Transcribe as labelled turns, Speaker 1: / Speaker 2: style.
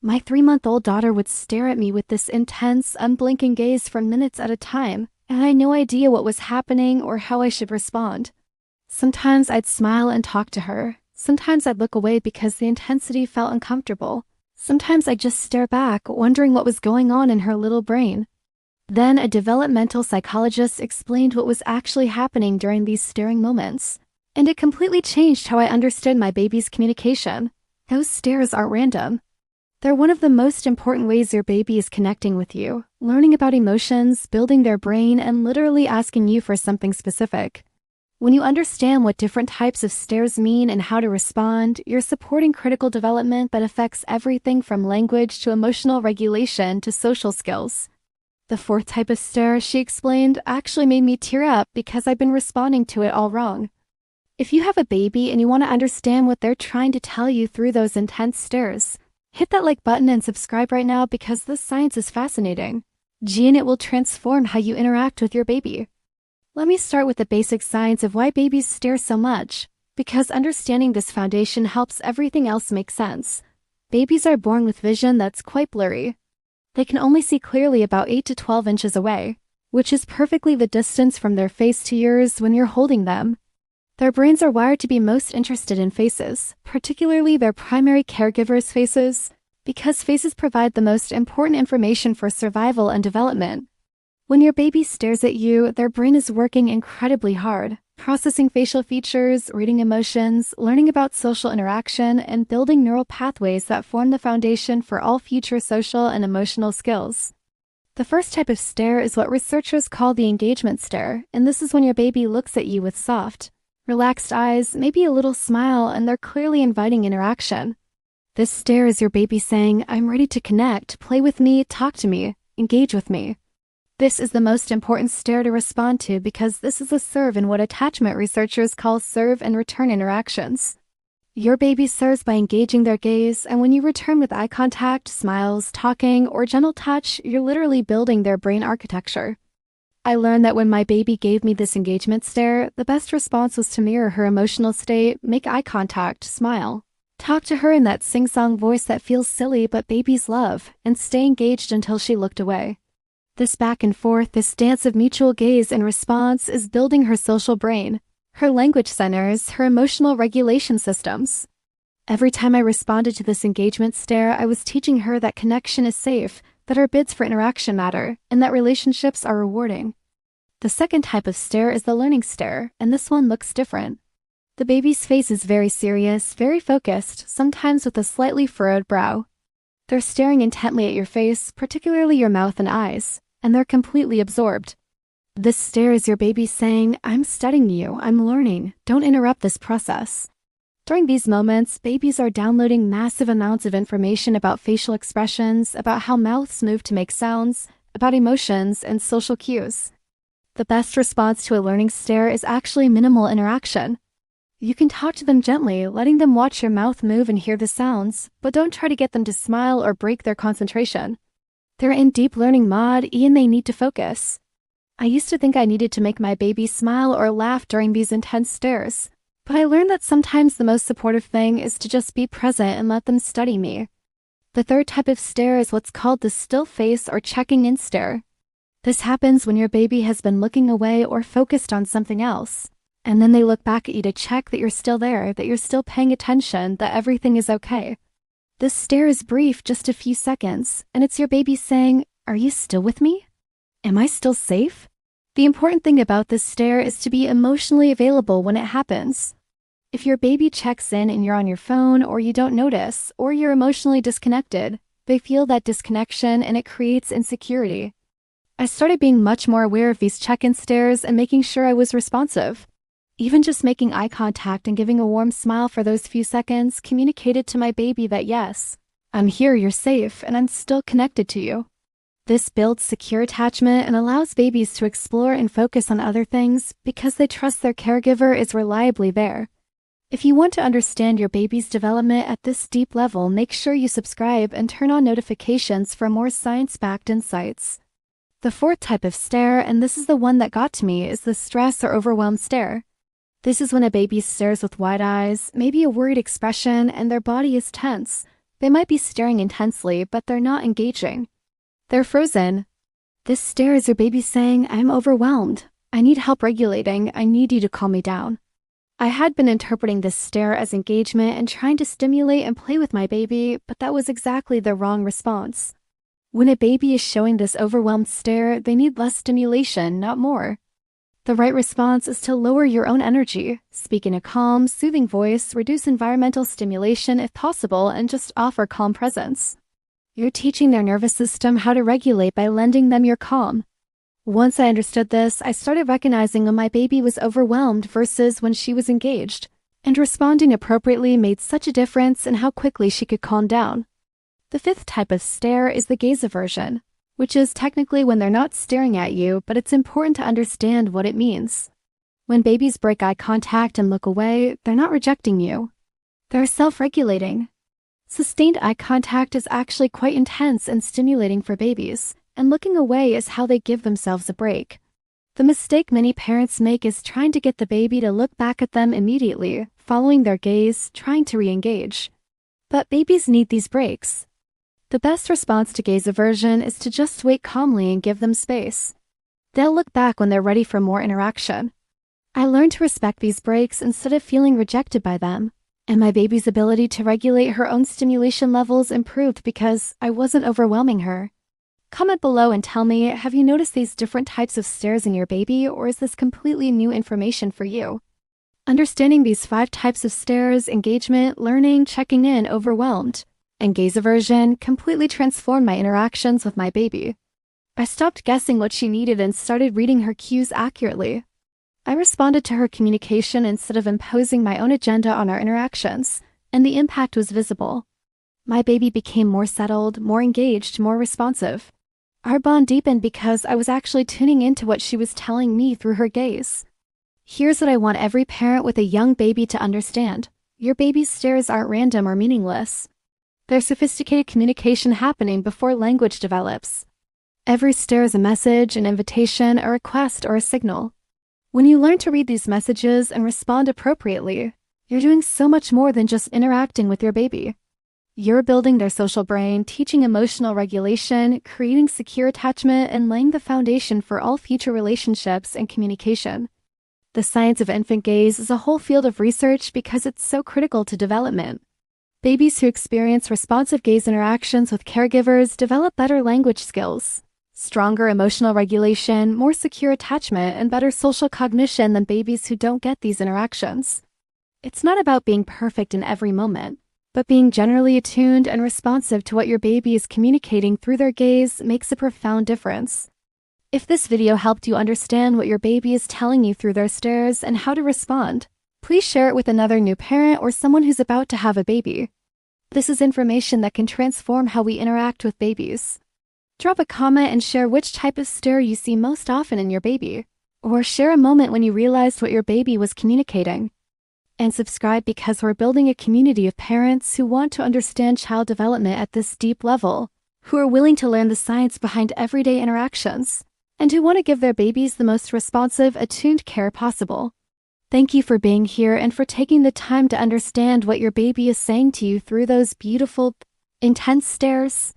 Speaker 1: My 3-month-old daughter would stare at me with this intense, unblinking gaze for minutes at a time, and I had no idea what was happening or how I should respond. Sometimes I'd smile and talk to her. Sometimes I'd look away because the intensity felt uncomfortable. Sometimes I'd just stare back, wondering what was going on in her little brain. Then a developmental psychologist explained what was actually happening during these staring moments, and it completely changed how I understood my baby's communication. Those stares aren't random. They're one of the most important ways your baby is connecting with you, learning about emotions, building their brain, and literally asking you for something specific. When you understand what different types of stares mean and how to respond, you're supporting critical development that affects everything from language to emotional regulation to social skills. The fourth type of stare, she explained, actually made me tear up because I've been responding to it all wrong. If you have a baby and you want to understand what they're trying to tell you through those intense stares, hit that like button and subscribe right now because this science is fascinating. And it will transform how you interact with your baby. Let me start with the basic science of why babies stare so much, because understanding this foundation helps everything else make sense. Babies are born with vision that's quite blurry. They can only see clearly about 8 to 12 inches away, which is perfectly the distance from their face to yours when you're holding them. Their brains are wired to be most interested in faces, particularly their primary caregivers' faces, because faces provide the most important information for survival and development. When your baby stares at you, their brain is working incredibly hard, processing facial features, reading emotions, learning about social interaction, and building neural pathways that form the foundation for all future social and emotional skills. The first type of stare is what researchers call the engagement stare, and this is when your baby looks at you with soft, relaxed eyes, maybe a little smile, and they're clearly inviting interaction. This stare is your baby saying, "I'm ready to connect, play with me, talk to me, engage with me." This is the most important stare to respond to because this is a serve in what attachment researchers call serve and return interactions. Your baby serves by engaging their gaze, and when you return with eye contact, smiles, talking, or gentle touch, you're literally building their brain architecture. I learned that when my baby gave me this engagement stare, the best response was to mirror her emotional state, make eye contact, smile. Talk to her in that sing-song voice that feels silly but babies love, and stay engaged until she looked away. This back and forth, this dance of mutual gaze and response is building her social brain, her language centers, her emotional regulation systems. Every time I responded to this engagement stare, I was teaching her that connection is safe, that our bids for interaction matter, and that relationships are rewarding. The second type of stare is the learning stare, and this one looks different. The baby's face is very serious, very focused, sometimes with a slightly furrowed brow. They're staring intently at your face, particularly your mouth and eyes, and they're completely absorbed. This stare is your baby saying, "I'm studying you, I'm learning, don't interrupt this process." During these moments, babies are downloading massive amounts of information about facial expressions, about how mouths move to make sounds, about emotions and social cues. The best response to a learning stare is actually minimal interaction. You can talk to them gently, letting them watch your mouth move and hear the sounds, but don't try to get them to smile or break their concentration. They're in deep learning mode, and they need to focus. I used to think I needed to make my baby smile or laugh during these intense stares, but I learned that sometimes the most supportive thing is to just be present and let them study me. The third type of stare is what's called the still face or checking in stare. This happens when your baby has been looking away or focused on something else, and then they look back at you to check that you're still there, that you're still paying attention, that everything is okay. This stare is brief, just a few seconds, and it's your baby saying, "Are you still with me? Am I still safe?" The important thing about this stare is to be emotionally available when it happens. If your baby checks in and you're on your phone, or you don't notice, or you're emotionally disconnected, they feel that disconnection and it creates insecurity. I started being much more aware of these check-in stares and making sure I was responsive. Even just making eye contact and giving a warm smile for those few seconds communicated to my baby that yes, I'm here, you're safe, and I'm still connected to you. This builds secure attachment and allows babies to explore and focus on other things because they trust their caregiver is reliably there. If you want to understand your baby's development at this deep level, make sure you subscribe and turn on notifications for more science-backed insights. The fourth type of stare, and this is the one that got to me, is the stress or overwhelmed stare. This is when a baby stares with wide eyes, maybe a worried expression, and their body is tense. They might be staring intensely, but they're not engaging. They're frozen. This stare is your baby saying, I'm overwhelmed. I need help regulating. I need you to calm me down. I had been interpreting this stare as engagement and trying to stimulate and play with my baby, but that was exactly the wrong response. When a baby is showing this overwhelmed stare, they need less stimulation, not more. The right response is to lower your own energy, speak in a calm, soothing voice, reduce environmental stimulation if possible, and just offer calm presence. You're teaching their nervous system how to regulate by lending them your calm. Once I understood this, I started recognizing when my baby was overwhelmed versus when she was engaged, and responding appropriately made such a difference in how quickly she could calm down. The fifth type of stare is the gaze aversion, which is technically when they're not staring at you, but it's important to understand what it means. When babies break eye contact and look away, they're not rejecting you. They're self-regulating. Sustained eye contact is actually quite intense and stimulating for babies, and looking away is how they give themselves a break. The mistake many parents make is trying to get the baby to look back at them immediately, following their gaze, trying to re-engage. But babies need these breaks. The best response to gaze aversion is to just wait calmly and give them space. They'll look back when they're ready for more interaction. I learned to respect these breaks instead of feeling rejected by them, and my baby's ability to regulate her own stimulation levels improved because I wasn't overwhelming her. Comment below and tell me, have you noticed these different types of stares in your baby, or is this completely new information for you? Understanding these 5 types of stares, engagement, learning, checking in, overwhelmed, and gaze aversion completely transformed my interactions with my baby. I stopped guessing what she needed and started reading her cues accurately. I responded to her communication instead of imposing my own agenda on our interactions, and the impact was visible. My baby became more settled, more engaged, more responsive. Our bond deepened because I was actually tuning into what she was telling me through her gaze. Here's what I want every parent with a young baby to understand. Your baby's stares aren't random or meaningless. There's sophisticated communication happening before language develops. Every stare is a message, an invitation, a request, or a signal. When you learn to read these messages and respond appropriately, you're doing so much more than just interacting with your baby. You're building their social brain, teaching emotional regulation, creating secure attachment, and laying the foundation for all future relationships and communication. The science of infant gaze is a whole field of research because it's so critical to development. Babies who experience responsive gaze interactions with caregivers develop better language skills, stronger emotional regulation, more secure attachment, and better social cognition than babies who don't get these interactions. It's not about being perfect in every moment, but being generally attuned and responsive to what your baby is communicating through their gaze makes a profound difference. If this video helped you understand what your baby is telling you through their stares and how to respond, please share it with another new parent or someone who's about to have a baby. This is information that can transform how we interact with babies. Drop a comment and share which type of stare you see most often in your baby, or share a moment when you realized what your baby was communicating. And subscribe because we're building a community of parents who want to understand child development at this deep level, who are willing to learn the science behind everyday interactions, and who want to give their babies the most responsive, attuned care possible. Thank you for being here and for taking the time to understand what your baby is saying to you through those beautiful, intense stares.